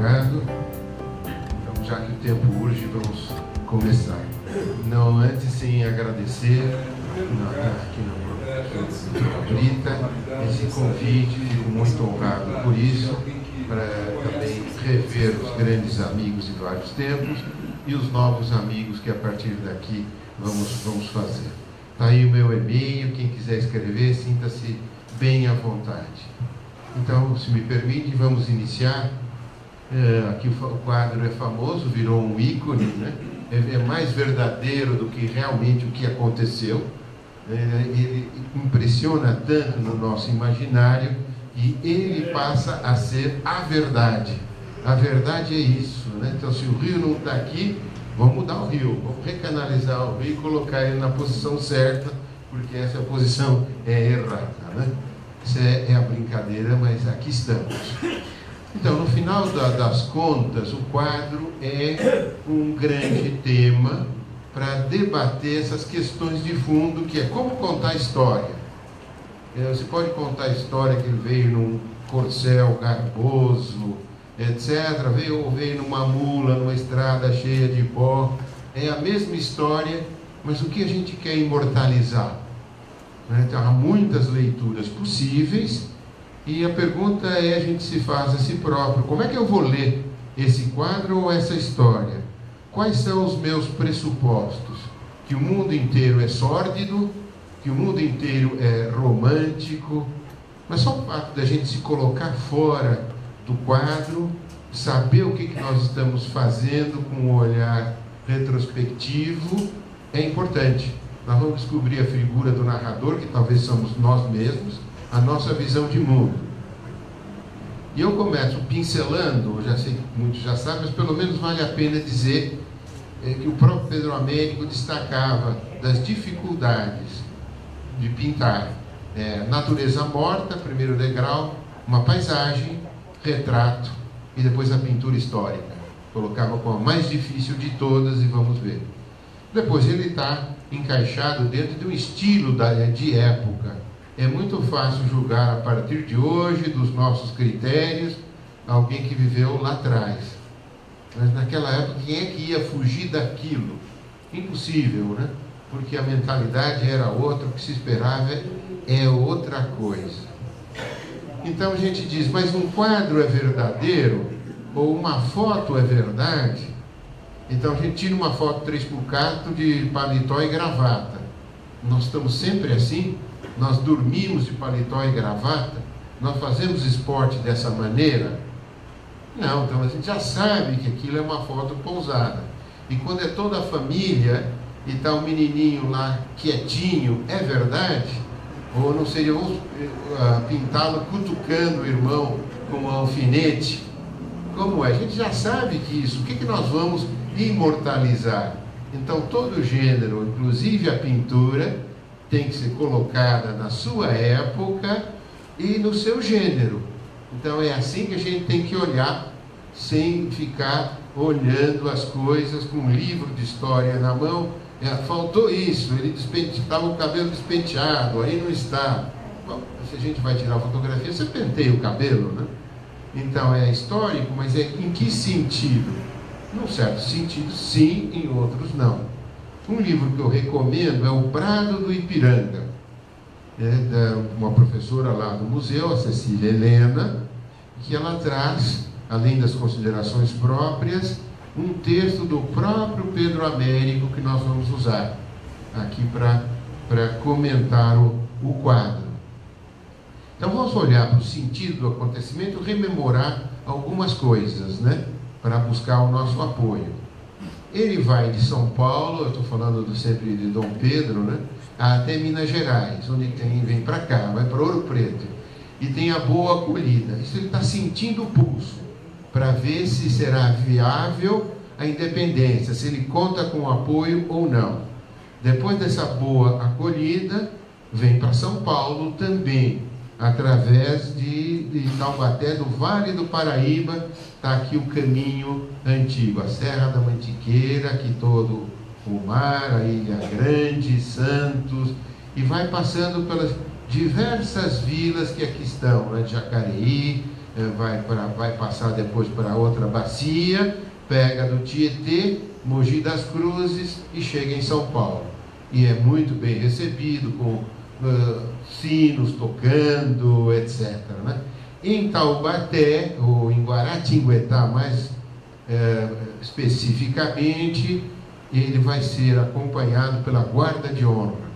obrigado. Então, já que o tempo urge, vamos começar. Não antes sem agradecer aqui no Brita esse convite, fico muito honrado por isso, para também rever os grandes amigos de vários tempos e os novos amigos que a partir daqui vamos fazer. Está aí o meu e-mail, quem quiser escrever, sinta-se bem à vontade. Então, se me permite, vamos iniciar. Aqui o quadro é famoso, virou um ícone, né? É mais verdadeiro do que realmente o que aconteceu. Ele impressiona tanto no nosso imaginário e ele passa a ser a verdade. A verdade é isso, né? Então, se o rio não está aqui, vamos mudar o rio, vamos recanalizar o rio e colocar ele na posição certa, porque essa posição é errada, né? Isso é a brincadeira, mas aqui estamos. Então, no final das contas, o quadro é um grande tema para debater essas questões de fundo, que é como contar a história. Você pode contar a história que ele veio num corcel garboso, etc., veio numa mula, numa estrada cheia de pó. É a mesma história, mas o que a gente quer imortalizar? Então, há muitas leituras possíveis e a pergunta é, a gente se faz a si próprio: como é que eu vou ler esse quadro ou essa história? Quais são os meus pressupostos? Que o mundo inteiro é sórdido, que o mundo inteiro é romântico, mas só o fato da gente se colocar fora do quadro, saber o que nós estamos fazendo com um olhar retrospectivo é importante. Nós vamos descobrir a figura do narrador, que talvez somos nós mesmos, a nossa visão de mundo. E eu começo pincelando, eu já sei que muitos já sabem, mas pelo menos vale a pena dizer que o próprio Pedro Américo destacava das dificuldades de pintar. Natureza morta, primeiro degrau, uma paisagem, retrato e depois a pintura histórica. Colocava como a mais difícil de todas e vamos ver. Depois ele está encaixado dentro de um estilo de época. É muito fácil julgar a partir de hoje, dos nossos critérios, alguém que viveu lá atrás. Mas naquela época, quem é que ia fugir daquilo? Impossível, né? Porque a mentalidade era outra, o que se esperava é outra coisa. Então a gente diz, mas um quadro é verdadeiro? Ou uma foto é verdade? Então a gente tira uma foto 3x4 de paletó e gravata. Nós estamos sempre assim? Nós dormimos de paletó e gravata? Nós fazemos esporte dessa maneira? Não, então a gente já sabe que aquilo é uma foto pousada. E quando é toda a família e está o menininho lá quietinho, é verdade? Ou não seria, vamos pintá-lo cutucando o irmão com um alfinete? Como é? A gente já sabe que isso, o que nós vamos imortalizar? Então todo gênero, inclusive a pintura, tem que ser colocada na sua época e no seu gênero. Então é assim que a gente tem que olhar, sem ficar olhando as coisas com um livro de história na mão. Faltou isso, ele estava o cabelo despenteado, aí não está. Bom, se a gente vai tirar a fotografia, você penteia o cabelo, né? Então é histórico, mas em que sentido? Num certo sentido sim, em outros não. Um livro que eu recomendo é O Prado do Ipiranga, de uma professora lá do museu, a Cecília Helena, que ela traz, além das considerações próprias, um texto do próprio Pedro Américo que nós vamos usar aqui para comentar o quadro. Então vamos olhar para o sentido do acontecimento, rememorar algumas coisas, né, para buscar o nosso apoio. Ele vai de São Paulo, eu estou falando sempre de Dom Pedro, né, até Minas Gerais, onde vem para cá, vai para Ouro Preto, e tem a boa acolhida. Isso ele está sentindo o pulso, para ver se será viável a independência, se ele conta com apoio ou não. Depois dessa boa acolhida, vem para São Paulo também, através de Taubaté, do Vale do Paraíba, está aqui o caminho antigo, a Serra da Mantiqueira, aqui todo o mar, a Ilha Grande, Santos, e vai passando pelas diversas vilas que aqui estão, né? Jacareí, vai passar depois para outra bacia, pega do Tietê, Mogi das Cruzes e chega em São Paulo. E é muito bem recebido, com sinos tocando, etc. Né? Em Taubaté, ou em Guaratinguetá, mais especificamente, ele vai ser acompanhado pela guarda de honra.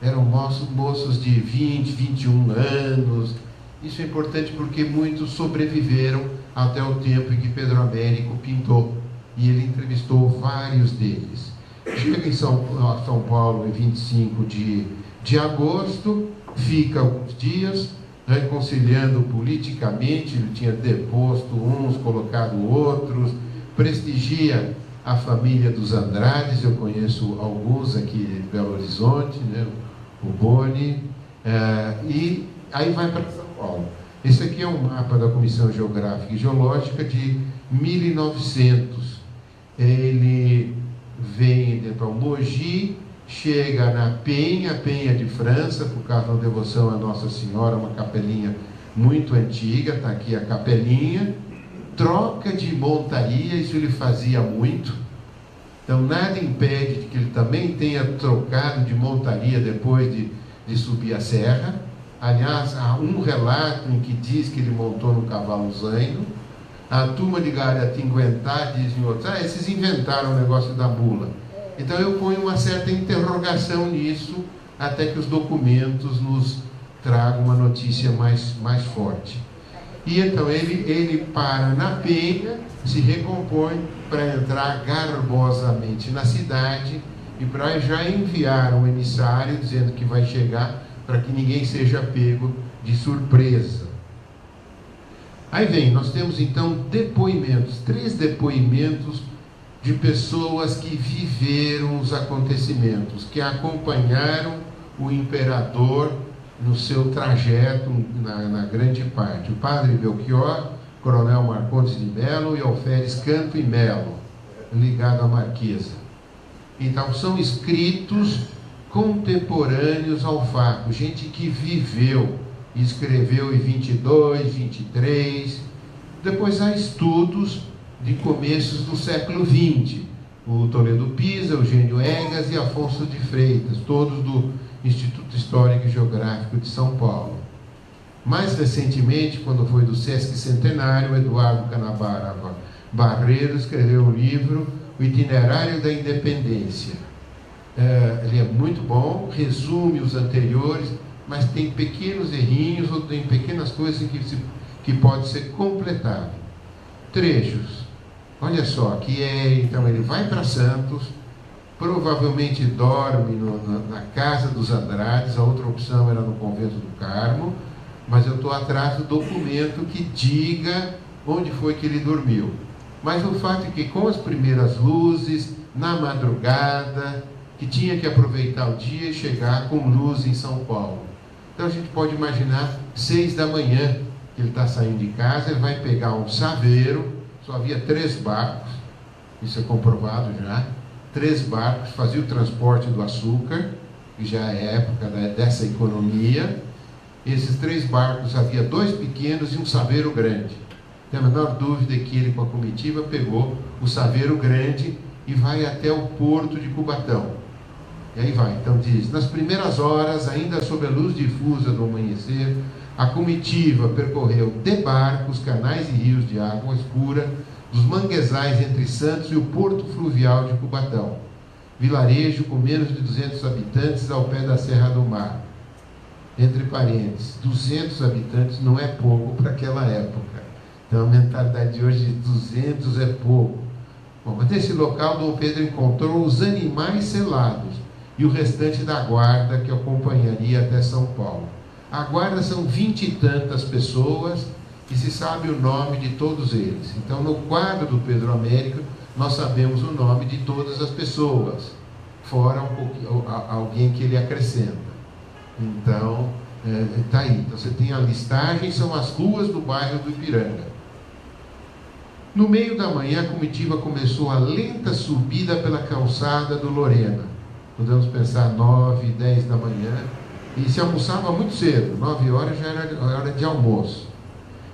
Eram moços de 20, 21 anos. Isso é importante porque muitos sobreviveram até o tempo em que Pedro Américo pintou. E ele entrevistou vários deles. Chega em São Paulo em 25 de agosto, fica alguns dias, reconciliando politicamente. Ele tinha deposto uns, colocado outros, prestigia a família dos Andrades. Eu conheço alguns aqui de Belo Horizonte, né? O Boni, e aí vai para São Paulo. Esse aqui é um mapa da Comissão Geográfica e Geológica de 1900. Ele vem para o Mogi, chega na Penha de França, por causa da devoção à Nossa Senhora, uma capelinha muito antiga, está aqui a capelinha, troca de montaria, isso ele fazia muito. Então, nada impede de que ele também tenha trocado de montaria depois de subir a serra. Aliás, há um relato em que diz que ele montou no cavalo zaino. A turma de Guaratinguetá diz em outros, esses inventaram o negócio da mula. Então, eu ponho uma certa interrogação nisso, até que os documentos nos tragam uma notícia mais forte. E então ele para na Penha, se recompõe para entrar garbosamente na cidade e para já enviar um emissário dizendo que vai chegar, para que ninguém seja pego de surpresa. Aí nós temos então depoimentos, 3 depoimentos de pessoas que viveram os acontecimentos, que acompanharam o imperador no seu trajeto, na grande parte. O padre Belchior, coronel Marcondes de Melo e alferes Canto e Melo, ligado à Marquesa. Então, são escritos contemporâneos ao fato, gente que viveu, escreveu em 22, 23. Depois há estudos de começos do século XX, o Toledo Pisa, Eugênio Egas e Afonso de Freitas, todos do Instituto Histórico e Geográfico de São Paulo. Mais recentemente, quando foi do Sesc Centenário, Eduardo Canavaro Barreiro escreveu um livro, O Itinerário da Independência. Ele é muito bom, resume os anteriores, mas tem pequenos errinhos ou tem pequenas coisas que pode ser completado. Trechos. Olha só, então ele vai para Santos, provavelmente dorme na casa dos Andrades. A outra opção era no convento do Carmo, mas eu estou atrás do documento que diga onde foi que ele dormiu. Mas o fato é que com as primeiras luzes, na madrugada, que tinha que aproveitar o dia e chegar com luz em São Paulo. Então a gente pode imaginar 6 da manhã que ele está saindo de casa, ele vai pegar um saveiro, só havia 3 barcos, isso é comprovado já, 3 barcos, fazia o transporte do açúcar, que já é época dessa economia. Esses 3 barcos, havia 2 pequenos e um saveiro grande. Tem a menor dúvida que ele, com a comitiva, pegou o saveiro grande e vai até o porto de Cubatão. E aí vai, então diz, nas primeiras horas, ainda sob a luz difusa do amanhecer, a comitiva percorreu de barcos, canais e rios de água escura, dos manguezais entre Santos e o porto fluvial de Cubatão, vilarejo com menos de 200 habitantes ao pé da Serra do Mar. Entre parênteses, 200 habitantes não é pouco para aquela época. Então a mentalidade de hoje de 200 é pouco. Bom, mas nesse local Dom Pedro encontrou os animais selados e o restante da guarda que acompanharia até São Paulo. A guarda são 20 e tantas pessoas e se sabe o nome de todos eles. Então, no quadro do Pedro Américo, nós sabemos o nome de todas as pessoas, fora alguém que ele acrescenta. Então, está aí. Então, você tem a listagem, são as ruas do bairro do Ipiranga. No meio da manhã, a comitiva começou a lenta subida pela calçada do Lorena. Podemos pensar 9, 10 da manhã. E se almoçava muito cedo, 9 horas já era hora de almoço.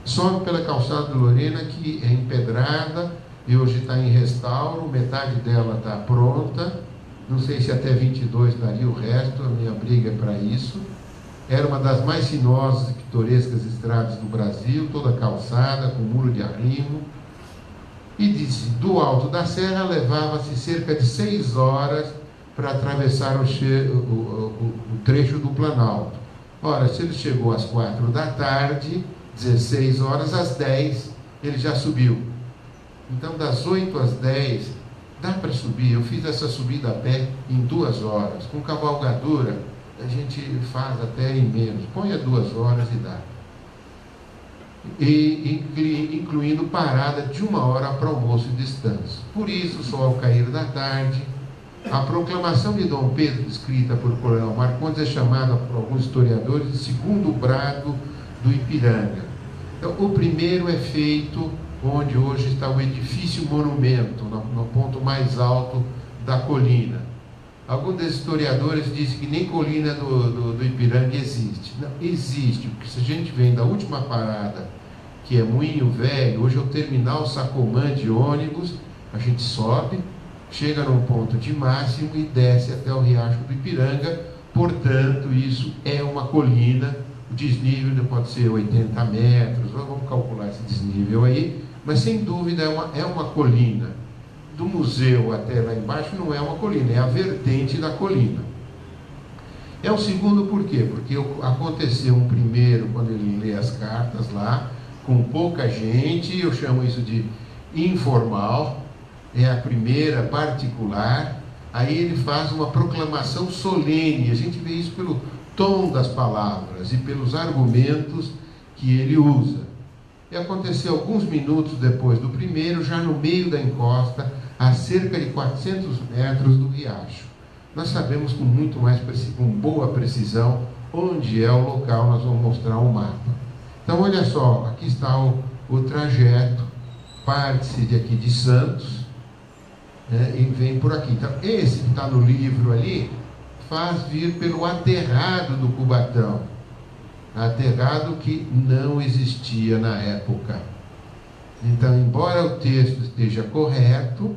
sobe pela calçada de Lorena, que é empedrada e hoje está em restauro, metade dela está pronta, não sei se até 22 daria o resto, a minha briga é para isso. Era uma das mais sinuosas e pitorescas estradas do Brasil, toda calçada, com muro de arrimo. E disse, do alto da serra levava-se cerca de 6 horas para atravessar o trecho do Planalto. Ora, se ele chegou às 4 da tarde, 16 horas, às 10 ele já subiu. Então, das 8 às 10, dá para subir. Eu fiz essa subida a pé em 2 horas. Com cavalgadura, a gente faz até em menos. Põe a 2 horas e dá. Incluindo parada de 1 hora para almoço e descanso. Por isso, só ao cair da tarde, a proclamação de Dom Pedro, escrita por Coronel Marcondes, é chamada por alguns historiadores de segundo brado do Ipiranga. Então, o primeiro é feito onde hoje está o edifício monumento, no ponto mais alto da colina. Alguns desses historiadores dizem que nem colina do Ipiranga existe. Não, existe, porque se a gente vem da última parada, que é Moinho Velho, hoje é o terminal Sacomã de ônibus, a gente sobe, chega num ponto de máximo e desce até o Riacho do Ipiranga, portanto, isso é uma colina, o desnível pode ser 80 metros, vamos calcular esse desnível aí, mas sem dúvida é uma colina. Do museu até lá embaixo não é uma colina, é a vertente da colina. É o segundo por quê? Porque aconteceu um primeiro, quando ele lê as cartas lá, com pouca gente, eu chamo isso de informal, é a primeira particular, aí ele faz uma proclamação solene, a gente vê isso pelo tom das palavras e pelos argumentos que ele usa. E aconteceu alguns minutos depois do primeiro, já no meio da encosta, a cerca de 400 metros do riacho. Nós sabemos com boa precisão onde é o local, nós vamos mostrar um mapa. Então, olha só, aqui está o trajeto, parte-se de aqui de Santos, né, e vem por aqui. Então, esse que está no livro ali, faz vir pelo aterrado do Cubatão. Aterrado que não existia na época. Então, embora o texto esteja correto,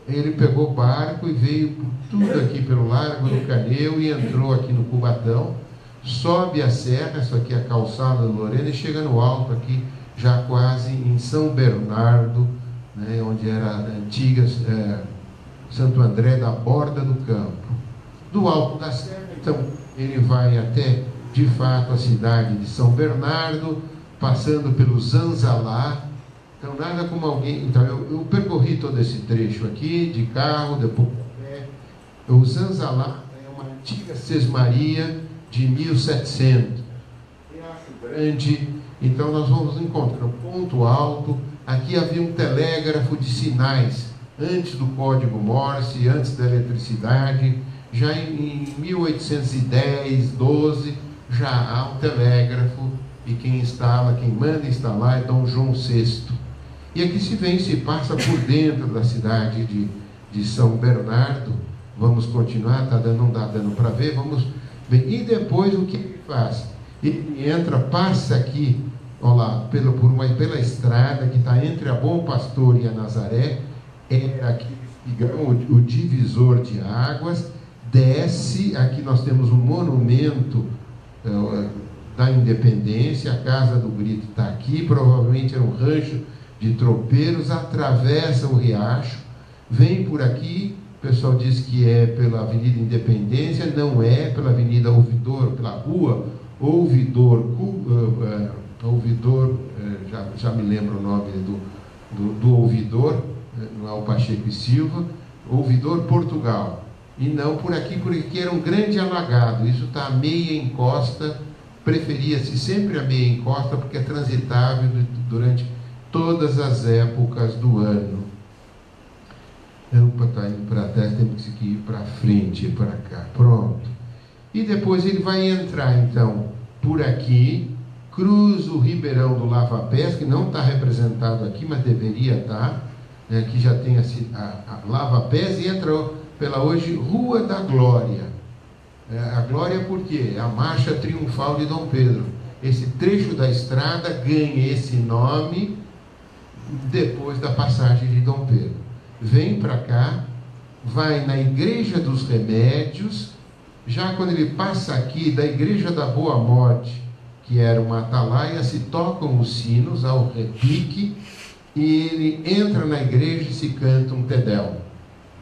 ele pegou barco e veio por tudo aqui pelo Largo do Caneu e entrou aqui no Cubatão, sobe a serra, isso aqui é a calçada do Lorena, e chega no alto aqui, já quase em São Bernardo, né, onde era a antiga Santo André da Borda do Campo. Do alto da serra, então, ele vai até, de fato, a cidade de São Bernardo, passando pelo Zanzalá. Então, nada como alguém... Então, eu percorri todo esse trecho aqui, de carro, depois a pé. O Zanzalá é uma antiga sesmaria de 1700. Riacho Grande. Então, nós vamos encontrar um ponto alto. Aqui havia um telégrafo de sinais, antes do código Morse, antes da eletricidade. Já em 1810, 12, já há um telégrafo. E quem manda instalar é Dom João VI. E aqui se passa por dentro da cidade de São Bernardo. Vamos continuar, não dá dando para ver, vamos ver. E depois o que ele faz? Ele entra, passa aqui, olha lá, pela estrada que está entre a Bom Pastor e a Nazaré, é aqui o divisor de águas, desce, aqui nós temos um monumento da Independência, a Casa do Grito está aqui, provavelmente era um rancho de tropeiros, atravessa o riacho, vem por aqui, o pessoal diz que é pela Avenida Independência, não é, pela Avenida Ouvidor, pela rua Ouvidor, já me lembro o nome do Ouvidor, não é o Pacheco e Silva, Ouvidor, Portugal, e não por aqui, porque era um grande alagado, isso está a meia encosta, preferia-se sempre a meia encosta, porque é transitável durante todas as épocas do ano. Está indo para trás, temos que ir para frente, para cá, pronto. E depois ele vai entrar, então, por aqui, cruza o Ribeirão do Lava Pés, que não está representado aqui, mas deveria estar, né, aqui já tem a Lava Pés, e entra pela hoje Rua da Glória. A Glória por quê? É a marcha triunfal de Dom Pedro. esse trecho da estrada ganha esse nome depois da passagem de Dom Pedro. Vem para cá, vai na Igreja dos Remédios, já quando ele passa aqui da Igreja da Boa Morte, que era uma atalaia, se tocam os sinos ao repique, e ele entra na igreja e se canta um Te Deum,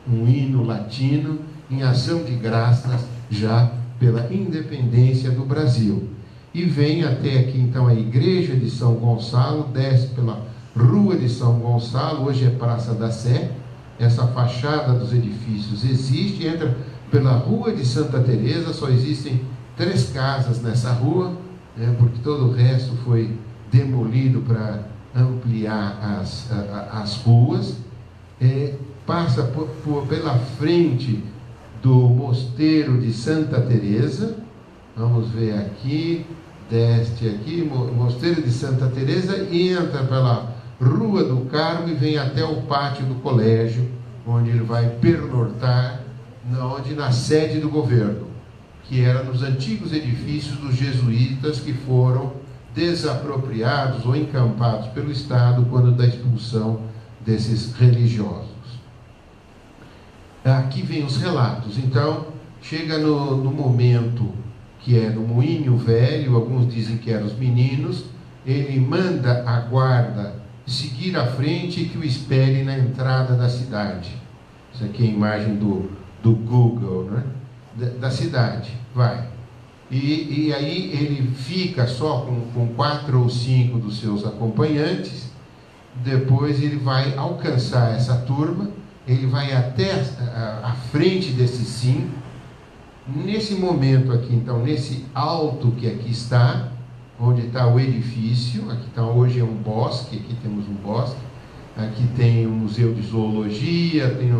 um hino latino em ação de graças já pela independência do Brasil. E vem até aqui então a Igreja de São Gonçalo, desce pela Rua de São Gonçalo, hoje é Praça da Sé, essa fachada dos edifícios existe, entra pela Rua de Santa Teresa, só existem 3 casas nessa rua, porque todo o resto foi demolido para ampliar as ruas, passa pela frente do Mosteiro de Santa Teresa, vamos ver aqui, desce aqui, Mosteiro de Santa Teresa, e entra pela Rua do Carmo e vem até o pátio do colégio, onde ele vai pernoitar, na sede do governo, que era nos antigos edifícios dos jesuítas que foram desapropriados ou encampados pelo Estado quando da expulsão desses religiosos. Aqui vem os relatos. Então, chega no momento que é no Moinho Velho, alguns dizem que eram os meninos, ele manda a guarda seguir à frente e que o espere na entrada da cidade. Isso aqui é a imagem do Google, né? Da cidade, vai. E aí ele fica só com 4 ou 5 dos seus acompanhantes, depois ele vai alcançar essa turma, ele vai até a frente desses 5, nesse momento aqui, então, nesse alto que aqui está, onde está o edifício, aqui está, hoje é um bosque, aqui temos um bosque, aqui tem um museu de zoologia, tem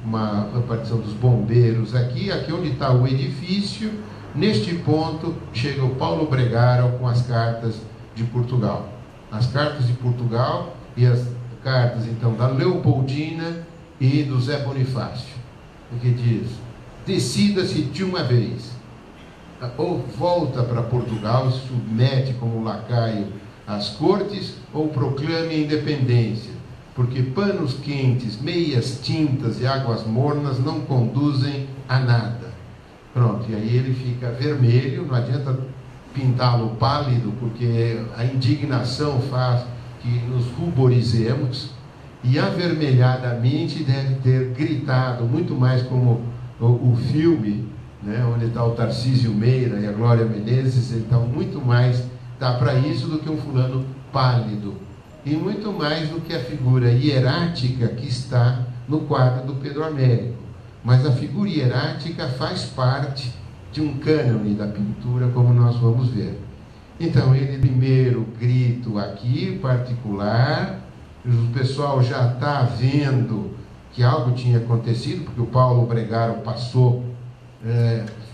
uma repartição dos bombeiros aqui onde está o edifício. Neste ponto chega o Paulo Bregaro com as cartas de Portugal, as cartas de Portugal e as cartas então da Leopoldina e do Zé Bonifácio, que diz: decida-se de uma vez, ou volta para Portugal e submete como lacaio às cortes, ou proclame a independência, porque panos quentes, meias tintas e águas mornas não conduzem a nada. Pronto, e aí ele fica vermelho, não adianta pintá-lo pálido, porque a indignação faz que nos ruborizemos, e avermelhadamente deve ter gritado, muito mais como o filme, né, onde está o Tarcísio Meira e a Glória Menezes, então muito mais dá para isso do que um fulano pálido, e muito mais do que a figura hierática que está no quadro do Pedro Américo. Mas a figura hierática faz parte de um cânone da pintura, como nós vamos ver. Então, ele primeiro grito aqui, particular, o pessoal já está vendo que algo tinha acontecido, porque o Paulo Bregaro passou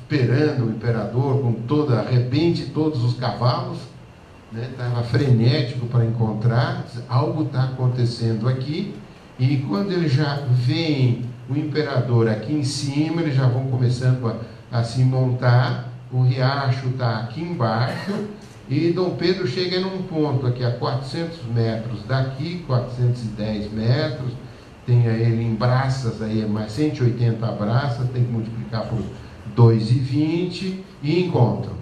esperando o imperador com arrebente todos os cavalos, estava frenético para encontrar, algo está acontecendo aqui, e quando ele já vem o imperador aqui em cima, eles já vão começando a se montar, o riacho está aqui embaixo, e Dom Pedro chega num ponto aqui a 400 metros daqui, 410 metros, tem ele em braças, aí é mais 180 braças, tem que multiplicar por 2,20 e encontram.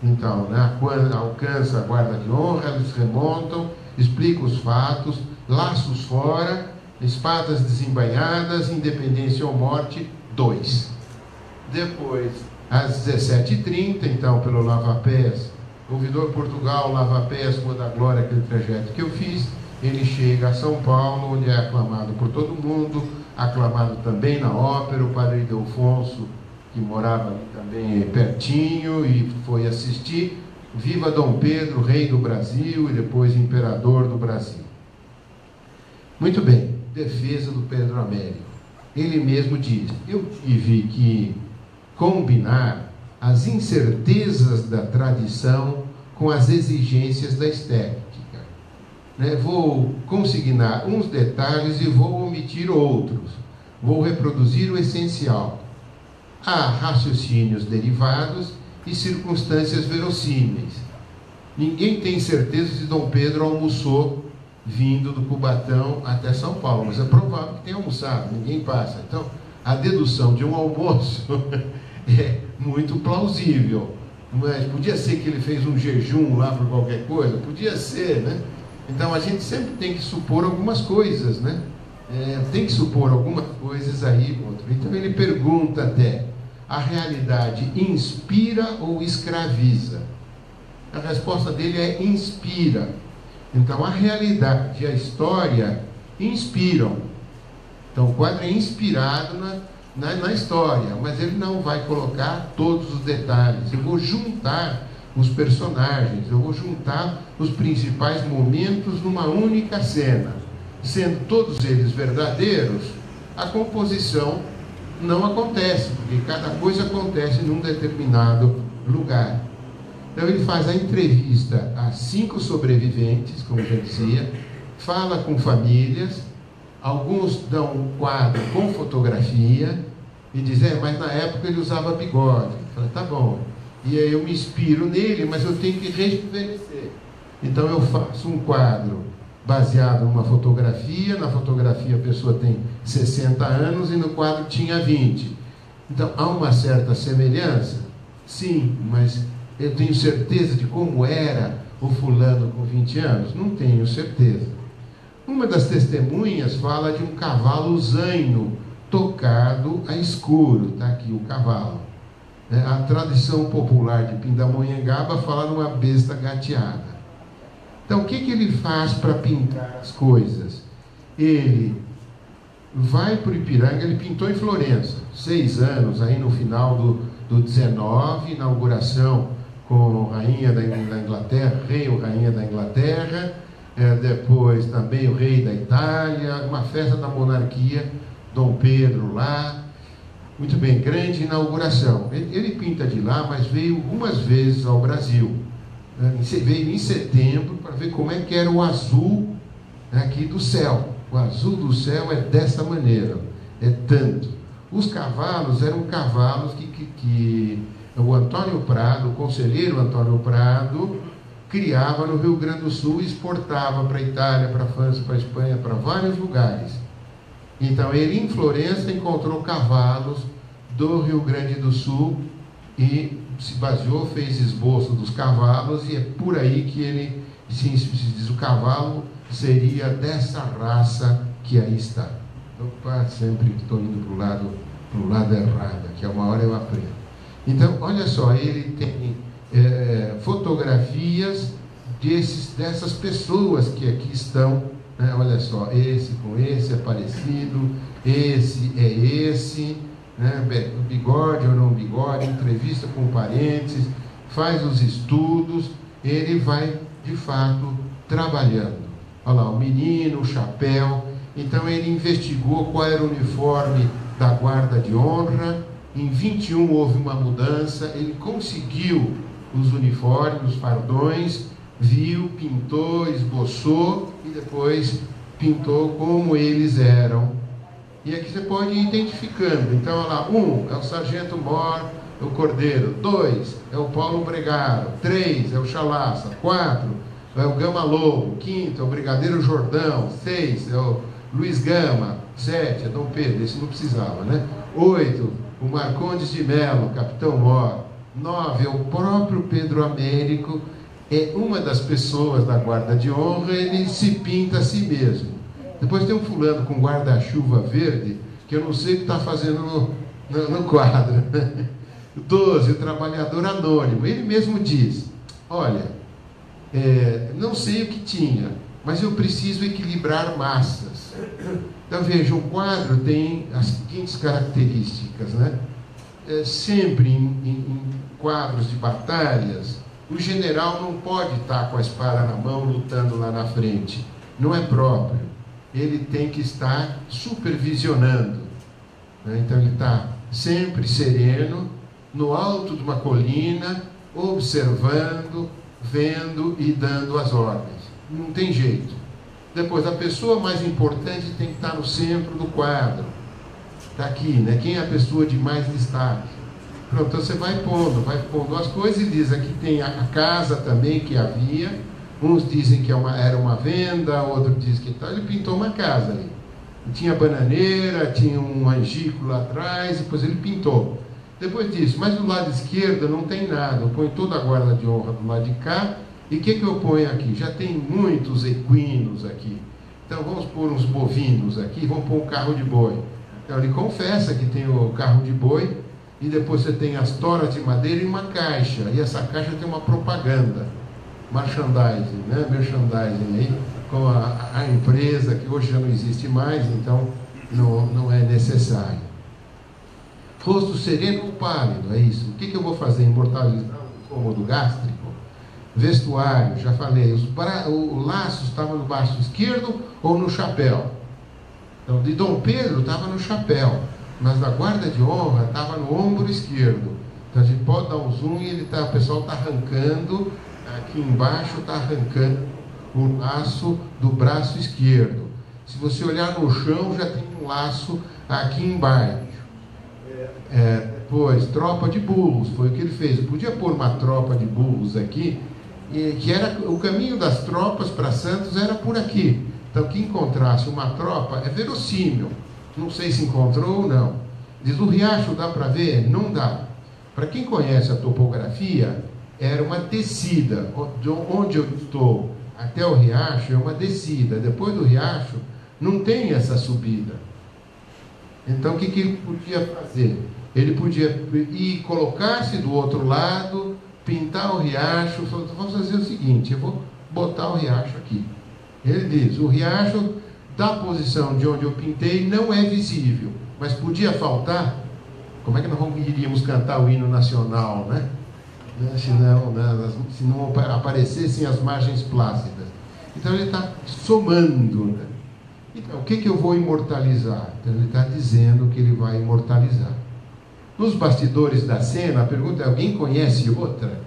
Então, quando alcança a guarda de honra, eles remontam, explicam os fatos, laços fora, espadas desembainhadas, independência ou morte, 2. Depois, às 17h30, então, pelo Lava-Pés, ouvidor Portugal, Lava-Pés, Rua da Glória, aquele trajeto que eu fiz, ele chega a São Paulo, onde é aclamado por todo mundo, aclamado também na ópera, o padre Ildefonso, que morava ali também pertinho, e foi assistir. Viva Dom Pedro, rei do Brasil e depois imperador do Brasil. Muito bem, defesa do Pedro Américo. Ele mesmo diz: eu tive que combinar as incertezas da tradição com as exigências da estética. Vou consignar uns detalhes e vou omitir outros. Vou reproduzir o essencial. Há raciocínios derivados e circunstâncias verossímeis. Ninguém tem certeza se Dom Pedro almoçou vindo do Cubatão até São Paulo, mas é provável que tenha almoçado, ninguém passa. Então, a dedução de um almoço é muito plausível. Mas podia ser que ele fez um jejum lá por qualquer coisa? Podia ser, né? Então, a gente sempre tem que supor algumas coisas, né? Tem que supor algumas coisas aí. Então, ele pergunta até, a realidade inspira ou escraviza? A resposta dele é inspira. Então, a realidade e a história inspiram. Então, o quadro é inspirado na história, mas ele não vai colocar todos os detalhes. Eu vou juntar os personagens, eu vou juntar os principais momentos numa única cena. Sendo todos eles verdadeiros, a composição não acontece, porque cada coisa acontece num determinado lugar. Então ele faz a entrevista a 5 sobreviventes, como já dizia, fala com famílias, alguns dão um quadro com fotografia e dizem, mas na época ele usava bigode. Fala, tá bom, e aí eu me inspiro nele, mas eu tenho que rejuvenescer. Então eu faço um quadro baseado numa fotografia, na fotografia a pessoa tem 60 anos e no quadro tinha 20. Então há uma certa semelhança? Sim, mas eu tenho certeza de como era o fulano com 20 anos? Não tenho certeza. Uma das testemunhas fala de um cavalo zaino, tocado a escuro. Está aqui o cavalo. A tradição popular de Pindamonhangaba fala de uma besta gateada. Então, o que ele faz para pintar as coisas? Ele vai para o Ipiranga, ele pintou em Florença, 6 anos, aí no final do 19, inauguração com rainha da Inglaterra, rei ou rainha da Inglaterra, depois também o rei da Itália, uma festa da monarquia, Dom Pedro lá, muito bem, grande inauguração. Ele pinta de lá, mas veio algumas vezes ao Brasil. Veio em setembro para ver como é que era o azul aqui do céu. O azul do céu é dessa maneira, é tanto. Os cavalos eram cavalos que o Antônio Prado, o conselheiro Antônio Prado, criava no Rio Grande do Sul e exportava para a Itália, para a França, para a Espanha, para vários lugares. Então ele em Florença encontrou cavalos do Rio Grande do Sul e se baseou, fez esboço dos cavalos, e é por aí que ele se diz, o cavalo seria dessa raça que aí está. Opa, sempre estou indo para o lado errado, que a uma hora eu aprendo. Então, olha só, ele tem fotografias dessas pessoas que aqui estão, né? Olha só, esse com esse é parecido, esse é esse, né? Bigode ou não bigode, entrevista com parentes, faz os estudos, ele vai, de fato, trabalhando. Olha lá, o menino, o chapéu. Então ele investigou qual era o uniforme da guarda de honra. Em 21 houve uma mudança, ele conseguiu os uniformes, os fardões, viu, pintou, esboçou e depois pintou como eles eram. E aqui você pode ir identificando. Então, olha lá, 1 é o Sargento Mor, o Cordeiro. 2 é o Paulo Bregaro. 3 é o Chalaça. 4 é o Gama Lobo. 5 é o Brigadeiro Jordão. 6 é o Luiz Gama. 7 é Dom Pedro, esse não precisava, né? 8, o Marcondes de Melo, Capitão Mor. 9 é o próprio Pedro Américo. É uma das pessoas da guarda de honra, ele se pinta a si mesmo. Depois tem um fulano com guarda-chuva verde, que eu não sei o que está fazendo no quadro. 12, o trabalhador anônimo. Ele mesmo diz, olha, não sei o que tinha, mas eu preciso equilibrar massas. Então veja, o quadro tem as seguintes características, né? Sempre em quadros de batalhas, o general não pode estar com a espada na mão lutando lá na frente. Não é próprio. Ele tem que estar supervisionando, né? Então ele está sempre sereno, no alto de uma colina, observando, vendo e dando as ordens. Não tem jeito. Depois, a pessoa mais importante tem que estar no centro do quadro. Está aqui, né? Quem é a pessoa de mais destaque? Pronto, então você vai pondo as coisas e diz, aqui tem a casa também que havia, uns dizem que era uma venda, outros dizem que tal, ele pintou uma casa ali. Tinha bananeira, tinha um angico lá atrás, depois ele pintou. Depois disso, mas do lado esquerdo não tem nada, eu ponho toda a guarda de honra do lado de cá, e o que eu ponho aqui? Já tem muitos equinos aqui, então vamos pôr uns bovinos aqui, vamos pôr um carro de boi. Então ele confessa que tem o carro de boi, e depois você tem as toras de madeira e uma caixa, e essa caixa tem uma propaganda, merchandising, né? Merchandising aí, com a empresa que hoje já não existe mais, então não é necessário. Rosto sereno ou pálido, é isso. O que eu vou fazer? Imortalizar o cômodo gástrico? Vestuário, já falei, o laço estava no braço esquerdo ou no chapéu? Então, de Dom Pedro estava no chapéu, mas da guarda de honra estava no ombro esquerdo. Então a gente pode dar um zoom e o pessoal está arrancando, aqui embaixo está arrancando o laço do braço esquerdo. Se você olhar no chão, já tem um laço aqui embaixo. Depois, tropa de burros, foi o que ele fez. Eu podia pôr uma tropa de burros aqui, que era o caminho das tropas para Santos era por aqui. Então, que encontrasse uma tropa é verossímil. Não sei se encontrou ou não. Diz, o riacho dá para ver? Não dá. Para quem conhece a topografia, era uma descida. De onde eu estou até o riacho é uma descida. Depois do riacho, não tem essa subida. Então, o que ele podia fazer? Ele podia ir colocar-se do outro lado, pintar o riacho. Vamos fazer o seguinte, eu vou botar o riacho aqui. Ele diz, o riacho da posição de onde eu pintei não é visível, mas podia faltar. Como é que nós iríamos cantar o hino nacional, né? Se não aparecessem as margens plácidas. Então ele está somando, né? Então, o que eu vou imortalizar? Então ele está dizendo que ele vai imortalizar. Nos bastidores da cena, a pergunta é, alguém conhece outra?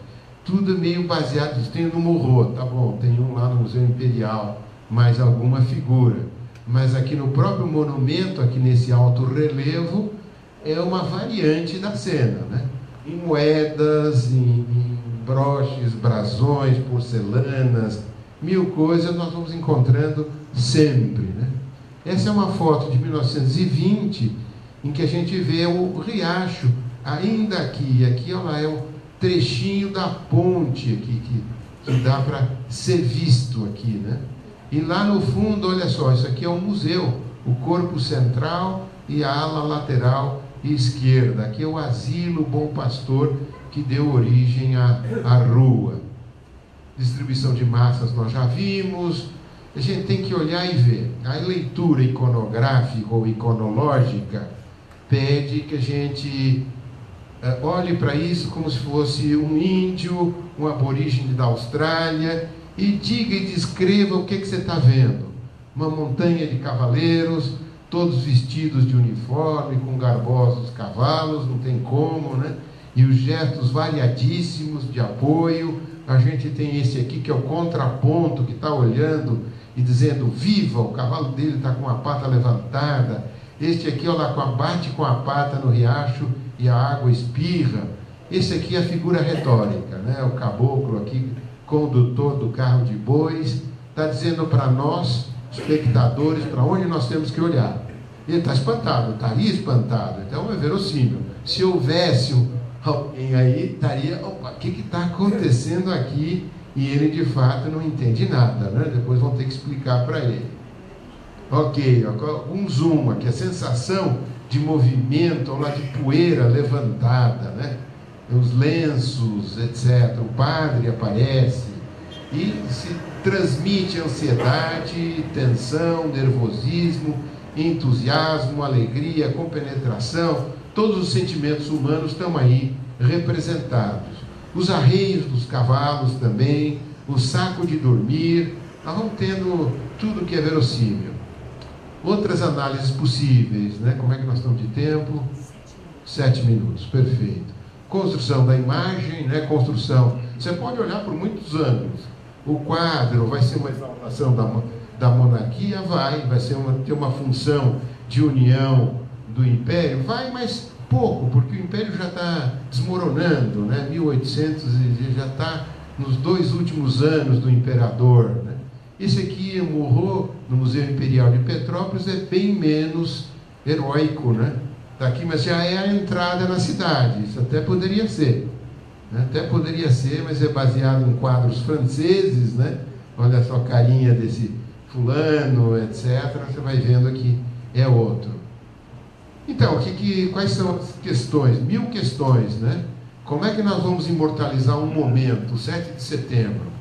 Tudo meio baseado, tem no Morro, tá bom, tem um lá no Museu Imperial, mais alguma figura. Mas aqui no próprio monumento, aqui nesse alto relevo, é uma variante da cena, né? Em moedas, em broches, brasões, porcelanas, mil coisas nós vamos encontrando sempre, né? Essa é uma foto de 1920, em que a gente vê o riacho, ainda aqui. Aqui, olha lá, é um trechinho da ponte aqui, que dá para ser visto aqui, né? E lá no fundo, olha só, isso aqui é um museu, o corpo central e a ala lateral esquerda. Aqui é o Asilo Bom Pastor, que deu origem à rua. Distribuição de massas nós já vimos. A gente tem que olhar e ver. A leitura iconográfica ou iconológica pede que a gente olhe para isso como se fosse um índio, um aborígene da Austrália, e diga e descreva o que você está vendo. Uma montanha de cavaleiros, todos vestidos de uniforme, com garbosos cavalos, não tem como, né? E os gestos variadíssimos de apoio. A gente tem esse aqui que é o contraponto, que está olhando e dizendo, viva, o cavalo dele está com a pata levantada. Este aqui, olha lá, bate com a pata no riacho e a água espirra. Esse aqui é a figura retórica, né? O caboclo aqui, condutor do carro de bois, está dizendo para nós, espectadores, para onde nós temos que olhar. Ele está espantado, estaria espantado, então é verossímil. Se houvesse alguém aí, estaria, opa, o que está acontecendo aqui? E ele de fato não entende nada, né? Depois vão ter que explicar para ele. Ok, um zoom aqui, a sensação de movimento, ou lá de poeira levantada, né? Os lenços, etc. O padre aparece e se transmite ansiedade, tensão, nervosismo, entusiasmo, alegria, compenetração. Todos os sentimentos humanos estão aí representados. Os arreios dos cavalos também, o saco de dormir. Nós vamos tendo tudo que é verossímil. Outras análises possíveis, né? Como é que nós estamos de tempo? 7 minutos, perfeito. Construção da imagem, né? Construção. Você pode olhar por muitos ângulos. O quadro vai ser uma exaltação da monarquia? Vai ser ter uma função de união do império? Vai, mas pouco, porque o Império já está desmoronando, né? 1800 já está nos 2 últimos anos do Imperador, né? Esse aqui, o Morro, no Museu Imperial de Petrópolis, é bem menos heróico, né? Tá aqui, mas já é a entrada na cidade. Isso até poderia ser, né? Até poderia ser, mas é baseado em quadros franceses, né? Olha só a carinha desse fulano, etc. Você vai vendo aqui, é outro. Então, quais são as questões? 1000 questões, né? Como é que nós vamos imortalizar um momento, o 7 de setembro?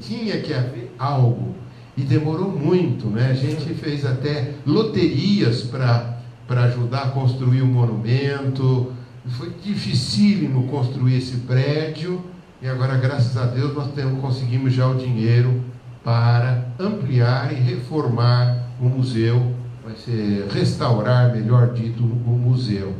Tinha que haver algo, e demorou muito, né? A gente fez até loterias para ajudar a construir o monumento, foi dificílimo construir esse prédio, e agora, graças a Deus, nós conseguimos já o dinheiro para ampliar e reformar o museu, vai ser restaurar, melhor dito, o museu.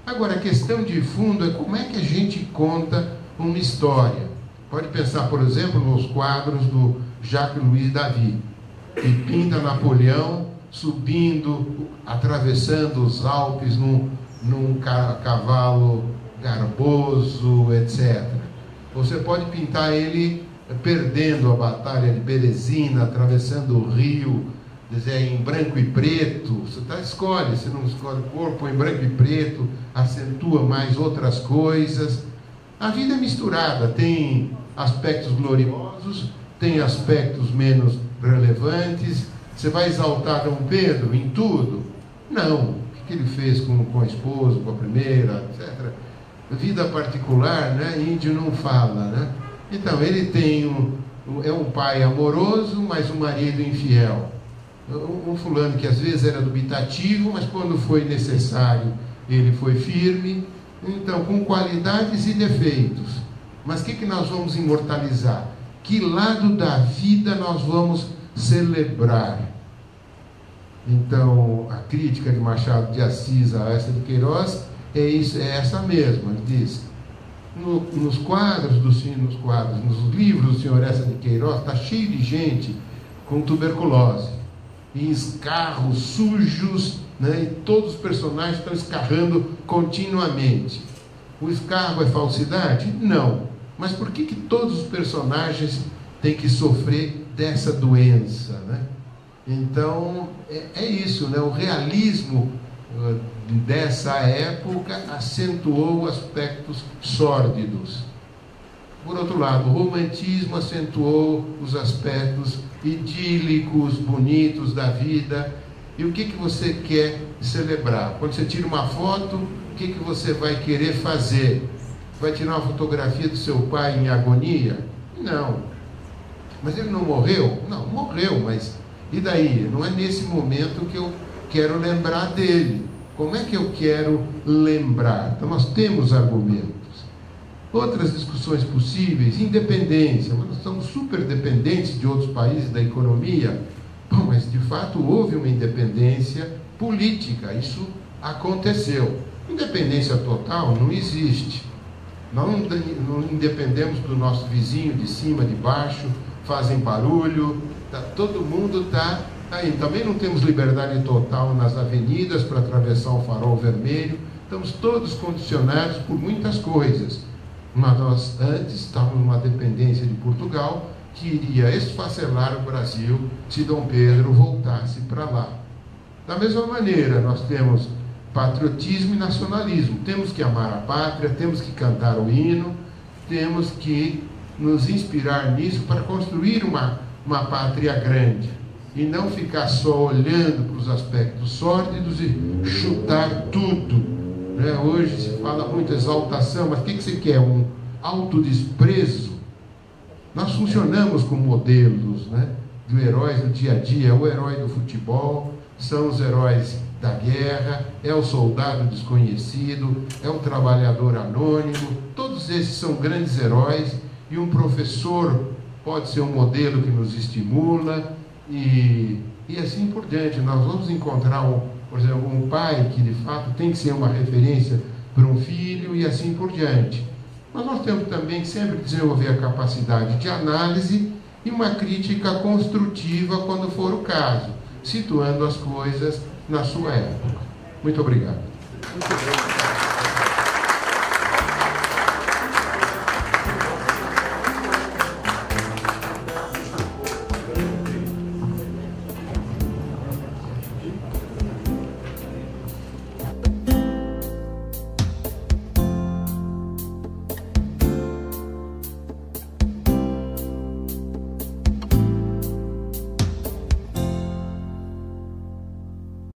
Agora, a questão de fundo é como é que a gente conta uma história. Pode pensar, por exemplo, nos quadros do Jacques-Louis David, que pinta Napoleão subindo, atravessando os Alpes num cavalo garboso, etc. Você pode pintar ele perdendo a batalha de Berezina, atravessando o rio, em branco e preto. Você escolhe, você não escolhe o corpo em branco e preto, acentua mais outras coisas. A vida é misturada, tem aspectos gloriosos, tem aspectos menos relevantes. Você vai exaltar Dom Pedro em tudo? Não. O que ele fez com a esposa, com a primeira, etc. Vida particular, né? Índio não fala, né? Então, ele tem é um pai amoroso, mas um marido infiel. Um fulano que às vezes era dubitativo, mas quando foi necessário, ele foi firme. Então, com qualidades e defeitos. Mas o que nós vamos imortalizar? Que lado da vida nós vamos celebrar? Então, a crítica de Machado de Assis a essa de Queiroz é essa mesma. Ele diz, nos livros do senhor Essa de Queiroz, está cheio de gente com tuberculose, em escarros sujos, né? E todos os personagens estão escarrando continuamente. O escarro é falsidade? Não. Mas por que todos os personagens têm que sofrer dessa doença, né? Então, é isso, né? O realismo dessa época acentuou aspectos sórdidos. Por outro lado, o romantismo acentuou os aspectos idílicos, bonitos da vida. E o que você quer celebrar? Quando você tira uma foto, o que você vai querer fazer? Vai tirar uma fotografia do seu pai em agonia? Não. Mas ele não morreu? Não, morreu, mas e daí? Não é nesse momento que eu quero lembrar dele. Como é que eu quero lembrar? Então nós temos argumentos. Outras discussões possíveis, independência. Nós estamos super dependentes de outros países da economia. Bom, mas de fato houve uma independência política, isso aconteceu. Independência total não existe. Nós não independemos do nosso vizinho de cima, de baixo, fazem barulho, todo mundo está aí. Também não temos liberdade total nas avenidas para atravessar o farol vermelho. Estamos todos condicionados por muitas coisas. Mas nós antes estávamos numa dependência de Portugal que iria esfacelar o Brasil se Dom Pedro voltasse para lá. Da mesma maneira, nós temos patriotismo e nacionalismo. Temos que amar a pátria, temos que cantar o hino, temos que nos inspirar nisso para construir uma pátria grande e não ficar só olhando para os aspectos sórdidos e chutar tudo, né? Hoje se fala muito exaltação, mas o que você quer? Um autodesprezo? Nós funcionamos como modelos, né, de heróis do dia a dia. É o herói do futebol, são os heróis da guerra, é o soldado desconhecido, é o trabalhador anônimo. Todos esses são grandes heróis, e um professor pode ser um modelo que nos estimula, e assim por diante. Nós vamos encontrar, por exemplo, um pai que de fato tem que ser uma referência para um filho, e assim por diante. Mas nós temos também que sempre desenvolver a capacidade de análise e uma crítica construtiva quando for o caso, situando as coisas na sua época. Muito obrigado. Muito bem.